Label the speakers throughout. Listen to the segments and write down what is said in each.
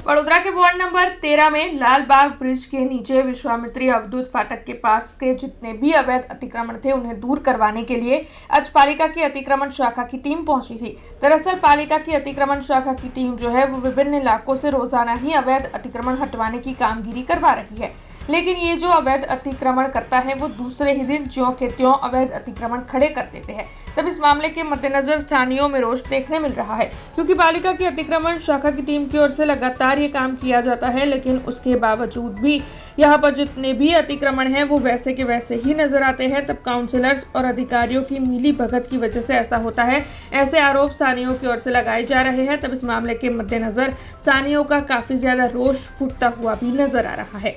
Speaker 1: वडोदरा के ward number 13 में Lalbagh bridge के नीचे विश्वामित्री अवधूत फाटक के पास के जितने भी अवैध अतिक्रमण थे उन्हें दूर करवाने के लिए आज पालिका की अतिक्रमण शाखा की टीम पहुंची थी। दरअसल पालिका की अतिक्रमण शाखा की टीम जो है वो विभिन्न इलाकों से रोजाना ही अवैध अतिक्रमण हटवाने की कामगिरी करवा रही है, लेकिन ये जो अवैध अतिक्रमण करता है वो दूसरे ही दिन ज्यों के त्यों अवैध अतिक्रमण खड़े कर देते हैं। तब इस मामले के मद्देनजर स्थानीयों में रोष देखने मिल रहा है, क्योंकि पालिका की अतिक्रमण शाखा की टीम की ओर से लगातार ये काम किया जाता है, लेकिन उसके बावजूद भी यहाँ पर जितने भी अतिक्रमण हैं वो वैसे के वैसे ही नजर आते हैं। तब काउंसिलर्स और अधिकारियों की मिली भगत की वजह से ऐसा होता है, ऐसे आरोप स्थानीयों की ओर से लगाए जा रहे हैं। तब इस मामले के मद्देनजर स्थानीयों का काफी ज्यादा रोष फूटता हुआ भी नजर आ रहा है।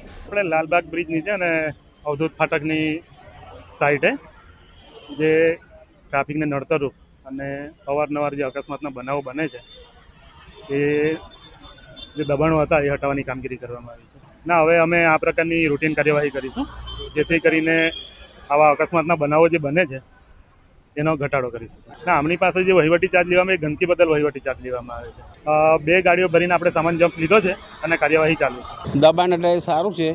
Speaker 2: लालबाग ब्रिज नीचे ने अवधूत फाटकनी साइड है जे ट्राफिक ने नड़तरूप અને અવારનવાર જે અકસ્માતના બનાવો બને છે એ જે દબાણો હતા એ હટાવવાની કામગીરી કરવામાં આવી છે। ના હવે અમે આ પ્રકારની રૂટીન કાર્યવાહી કરીશું જેથી કરીને આવા અકસ્માતના બનાવો જે બને છે એનો ઘટાડો કરીશું। ના આમની પાસે જે વહીવટી ચાર્જ લેવામાં એ ગંદકી બદલ વહીવટી ચાર્જ લેવામાં આવે છે। 2 ગાડીઓ ભરીને આપણે સામાન જમ્પ લીધો છે અને કાર્યવાહી ચાલુ છે।
Speaker 3: દબાણ એટલે સારું છે,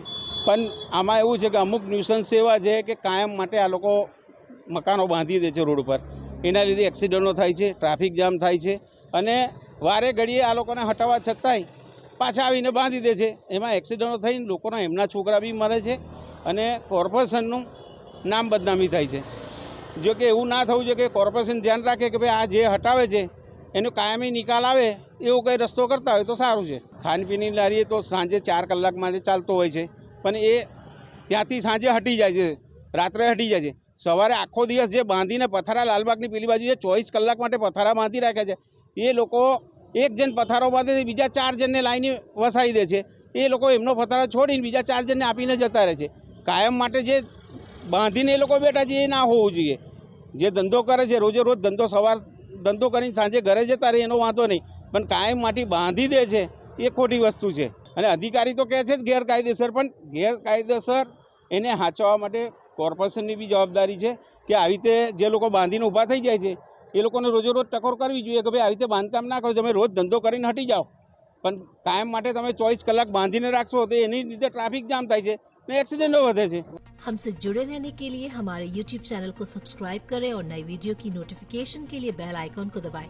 Speaker 3: પણ આમાં એવું છે કે અમુક ન્યુસન્સ એવા છે કે કાયમ માટે આ લોકો મકાનો બાંધી દે છે રોડ ઉપર, એના લીધે એક્સિડન્ટો થાય છે, ટ્રાફિક જામ થાય છે અને વારે ઘડીએ આ લોકોને હટાવવા છતાંય પાછા આવીને બાંધી દે છે। એમાં એક્સિડન્ટો થઈને લોકોના એમના છોકરા બી મરે છે અને કોર્પોરેશનનું નામ બદનામી થાય છે। જો કે એવું ના થવું જોઈએ કે કોર્પોરેશન ધ્યાન રાખે કે ભાઈ આ જે હટાવે છે એનો કાયમી નિકાલ આવે એવો કંઈ રસ્તો કરતા હોય તો સારું છે। ખાનપીની લારીએ તો સાંજે 4 કલાક માટે ચાલતો હોય છે, પણ એ ત્યાંથી સાંજે હટી જાય છે, રાત્રે હટી જાય છે। સવારે આખો દિવસ જે બાંધીને પથારા લાલબાગની પેલી બાજુ જે 24 કલાક માટે પથારા બાંધી રાખ્યા છે, એ લોકો એક જણ પથારો બાંધે છે, બીજા 4 જણને લાઈને વસાવી દે છે। એ લોકો એમનો પથારો છોડીને બીજા 4 જણને આપીને જતા રહે છે। કાયમ માટે જે બાંધીને એ લોકો બેઠા છે એ ના હોવું જોઈએ। જે ધંધો કરે છે રોજે રોજ ધંધો કરીને સાંજે ઘરે જતા રહે એનો વાંધો નહીં, પણ કાયમ માટે બાંધી દે છે એ ખોટી વસ્તુ છે। અને અધિકારી તો કહે છે જ ગેરકાયદેસર, પણ ગેરકાયદેસર એને હાંચવા માટે કોર્પોરેશનની બી જવાબદારી છે કે આવી રીતે જે લોકો બાંધીને ઊભા થઈ જાય છે એ લોકોને રોજે રોજ ટકોર કરવી જોઈએ કે ભાઈ આવી રીતે બાંધકામ ના કરો, તમે રોજ ધંધો કરીને હટી જાઓ, પણ કાયમ માટે તમે 24 કલાક બાંધીને રાખશો તો એની લીધે ટ્રાફિક જામ થાય છે ને एक्सीडेंटों વધે છે।
Speaker 4: हमसे जुड़े रहने के लिए हमारे YouTube चैनल को सब्सक्राइब करें और नई वीडियो की नोटिफिकेशन के लिए बेल आइकॉन को दबाएं।